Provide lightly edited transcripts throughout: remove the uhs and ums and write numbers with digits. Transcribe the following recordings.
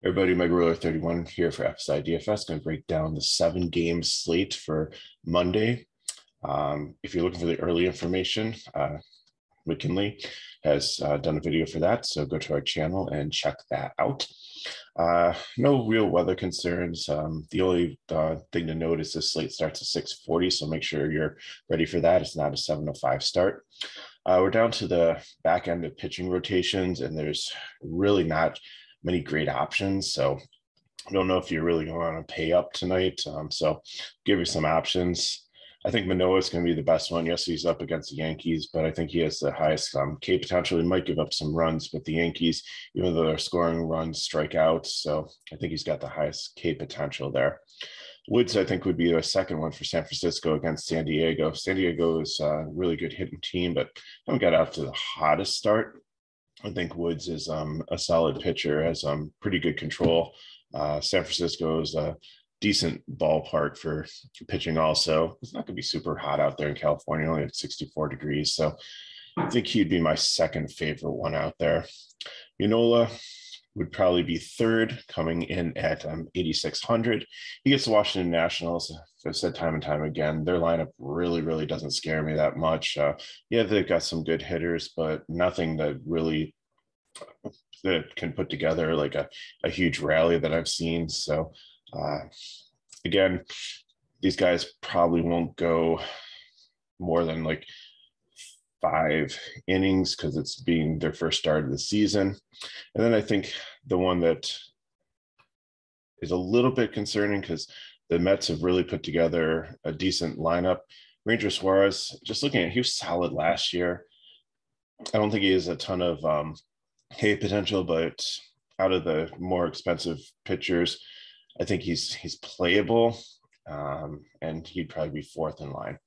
Everybody, Mega Ruler 31 here for FSi DFS. Going to break down the 7-game slate for Monday. If you're looking for the early information, McKinley has done a video for that, so go to our channel and check that out. No real weather concerns. The only thing to note is this slate starts at 6:40, so make sure you're ready for that. It's not a 7:05 start. We're down to the back end of pitching rotations, and there's really not many great options. So I don't know if you're really going to pay up tonight. So give you some options. I think Manoah is going to be the best one. Yes, he's up against the Yankees, but I think he has the highest K potential. He might give up some runs with the Yankees, even though they're scoring runs, strikeouts. So I think he's got the highest K potential there. Woods, I think, would be the second one for San Francisco against San Diego. San Diego is a really good hitting team, but haven't got out to the hottest start. I think Woods is a solid pitcher, has pretty good control. San Francisco is a decent ballpark for pitching also. It's not going to be super hot out there in California, only at 64 degrees. So I think he'd be my second favorite one out there. Unola would probably be third, coming in at 8,600. He gets the Washington Nationals. I've said time and time again, their lineup really doesn't scare me that much. Yeah, they've got some good hitters, but nothing that really that can put together like a huge rally that I've seen. So again, these guys probably won't go more than like 5 innings because it's being their first start of the season. And then I think the one that is a little bit concerning because the Mets have really put together a decent lineup. Ranger Suarez, just looking at, he was solid last year. I don't think he has a ton of K potential, but out of the more expensive pitchers, I think he's playable, and he'd probably be fourth in line.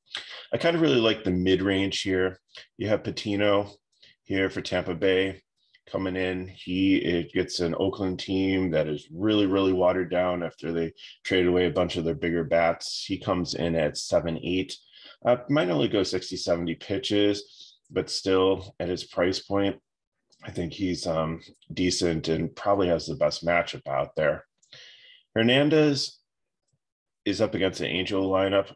I kind of really like the mid-range here. You have Patino here for Tampa Bay coming in. It gets an Oakland team that is really watered down after they traded away a bunch of their bigger bats. He comes in at 7-8. Might only go 60-70 pitches, but still at his price point, I think he's decent and probably has the best matchup out there. Hernandez is up against the Angel lineup,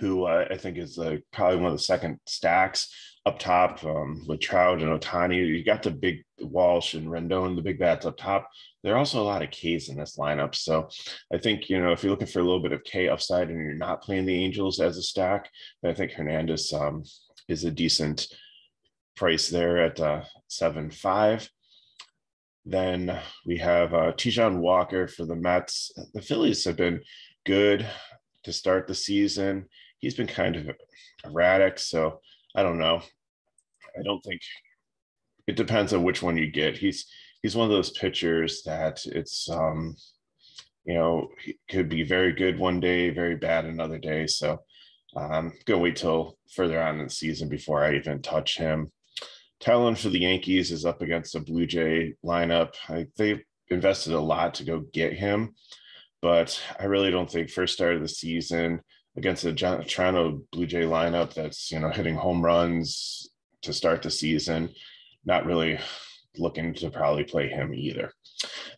who I think is probably one of the second stacks up top with Trout and Ohtani. You got the big Walsh and Rendon, the big bats up top. There are also a lot of Ks in this lineup. So I think, if you're looking for a little bit of K upside and you're not playing the Angels as a stack, I think Hernandez is a decent price there at 7.5. Then we have Tijuan Walker for the Mets. The Phillies have been good to start the season. He's been kind of erratic, so I don't know. I don't think it depends on which one you get. He's one of those pitchers that it's he could be very good one day, very bad another day. So I'm gonna wait till further on in the season before I even touch him. Talon for the Yankees is up against the Blue Jay lineup. They've invested a lot to go get him, but I really don't think first start of the season against the Toronto Blue Jay lineup that's hitting home runs to start the season, not really looking to probably play him either.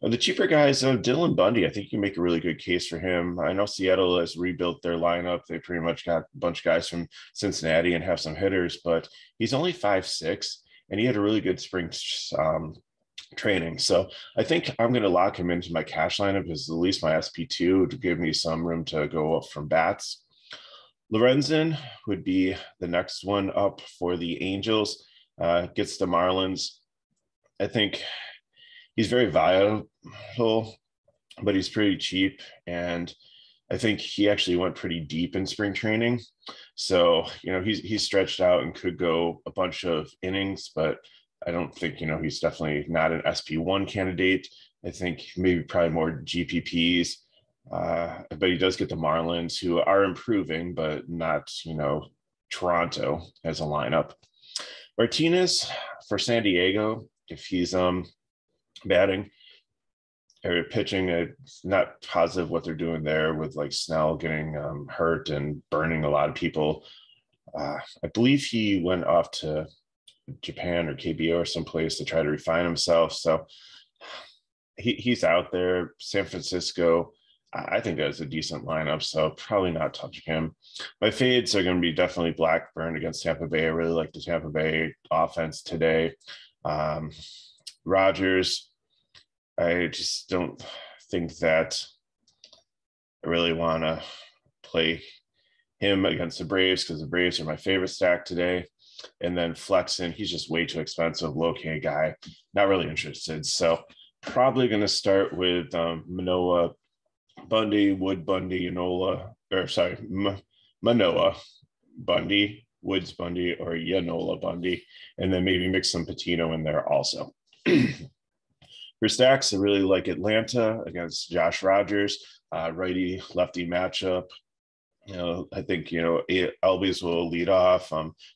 The cheaper guys, Dylan Bundy, I think you can make a really good case for him. I know Seattle has rebuilt their lineup. They pretty much got a bunch of guys from Cincinnati and have some hitters, but he's only 5'6", and he had a really good spring training. So I think I'm going to lock him into my cash lineup as at least my SP2 to give me some room to go up from bats. Lorenzen would be the next one up for the Angels. Gets the Marlins. I think he's very viable, but he's pretty cheap. And I think he actually went pretty deep in spring training. So, he's stretched out and could go a bunch of innings, but I don't think, he's definitely not an SP1 candidate. I think maybe probably more GPPs. But he does get the Marlins, who are improving, but not, Toronto as a lineup. Martinez for San Diego, if he's batting or pitching, not positive what they're doing there with like Snell getting hurt and burning a lot of people. I believe he went off to Japan or KBO or someplace to try to refine himself. So he's out there. San Francisco, I think that's a decent lineup, so probably not touching him. My fades are going to be definitely Blackburn against Tampa Bay. I really like the Tampa Bay offense today. Um, Rogers, I just don't think that I really want to play him against the Braves because the Braves are my favorite stack today. And then Flexen, he's just way too expensive, low K guy. Not really interested. So probably going to start with Manoah, Bundy, Wood, Bundy, Manoah, Bundy, Woods, Bundy, or Yanola, Bundy, and then maybe mix some Patino in there also. For stacks, I really like Atlanta against Josh Rogers, righty lefty matchup. I think Albies will lead off.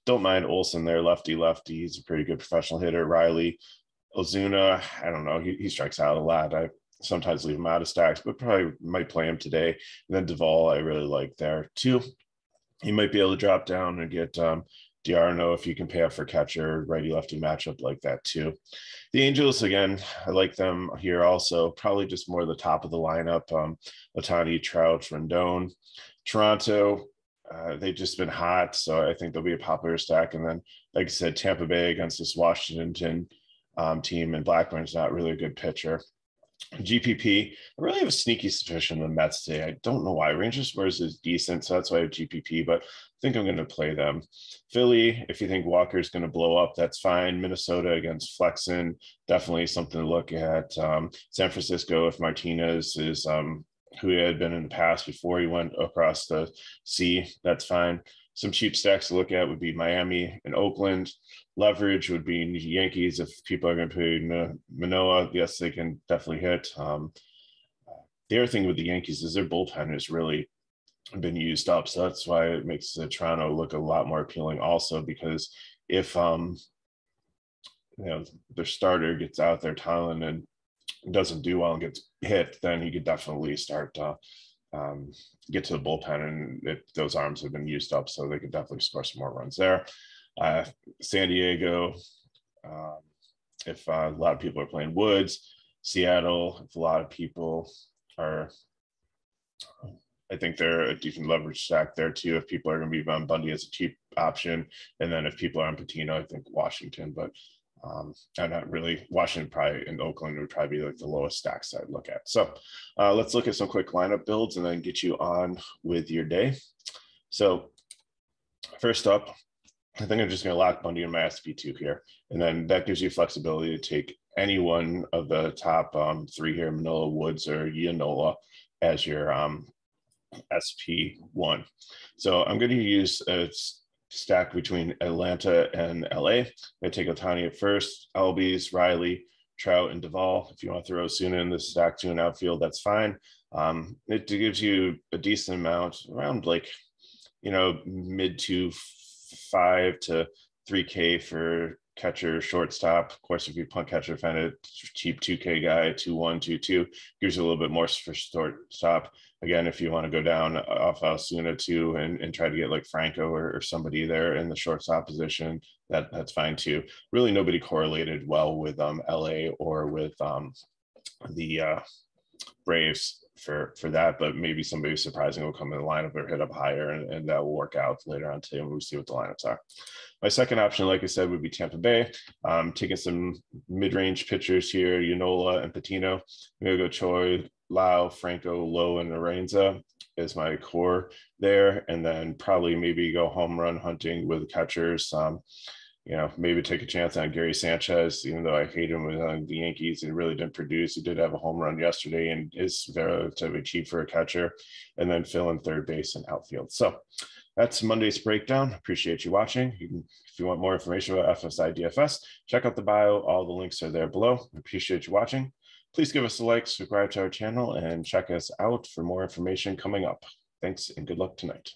Don't mind Olsen there, lefty. He's a pretty good professional hitter. Riley, Ozuna, I don't know. He strikes out a lot. I sometimes leave him out of stacks, but probably might play him today. And then Duvall, I really like there too. He might be able to drop down and get Diarno if you can pay up for catcher, righty lefty matchup like that too. The Angels, again, I like them here also. Probably just more the top of the lineup. Ohtani, Trout, Rendon. Toronto, they've just been hot, so I think they'll be a popular stack. And then, like I said, Tampa Bay against this Washington team, and Blackburn's not really a good pitcher. GPP, I really have a sneaky suspicion of the Mets today. I don't know why. Rangers Spurs is decent, so that's why I have GPP, but I think I'm going to play them. Philly, if you think Walker's going to blow up, that's fine. Minnesota against Flexen, definitely something to look at. San Francisco, if Martinez is who he had been in the past before he went across the sea, that's fine. Some cheap stacks to look at would be Miami and Oakland. Leverage would be Yankees if people are going to pay Manoah. Yes, they can definitely hit. The other thing with the Yankees is their bullpen has really been used up, so that's why it makes the Toronto look a lot more appealing. Also, because if their starter gets out there, Thailand, and doesn't do well and gets hit, then he could definitely start to get to the bullpen, and those arms have been used up, so they could definitely score some more runs there. San Diego, if a lot of people are playing Woods. Seattle, if a lot of people are, I think they're a decent leverage stack there too. If people are going to be on Bundy as a cheap option, and then if people are on Patino, I think Washington, but I'm not really. Washington probably and Oakland would probably be like the lowest stacks I'd look at. So let's look at some quick lineup builds and then get you on with your day. So first up, I think I'm just going to lock Bundy in my SP2 here. And then that gives you flexibility to take any one of the top three here, Manoah, Woods, or Yanola, as your SP1. So I'm going to use a stack between Atlanta and LA. I take Ohtani at first, Albies, Riley, Trout, and Duvall. If you want to throw Osuna in the stack to an outfield, that's fine. It gives you a decent amount, around like, mid to 5 to 3K for catcher, shortstop. Of course, if you punt catcher, find a cheap 2K guy, 2-1, 2-2, gives you a little bit more for shortstop. Again, if you want to go down off Osuna too and try to get like Franco or somebody there in the shortstop position, that's fine too. Really, nobody correlated well with LA or with the Braves for that, but maybe somebody surprising will come in the lineup or hit up higher, and that will work out later on today when we see what the lineups are. My second option, like I said, would be Tampa Bay. Taking some mid-range pitchers here, Yanola and Patino. I'm going to go Choi, Lau, Franco, Lowe, and Arenza is my core there, and then probably maybe go home run hunting with catchers. Maybe take a chance on Gary Sanchez, even though I hate him with the Yankees. He really didn't produce. He did have a home run yesterday and is relatively cheap for a catcher. And then fill in third base and outfield. So that's Monday's breakdown. Appreciate you watching. If you want more information about FSi DFS, check out the bio. All the links are there below. Appreciate you watching. Please give us a like, subscribe to our channel, and check us out for more information coming up. Thanks and good luck tonight.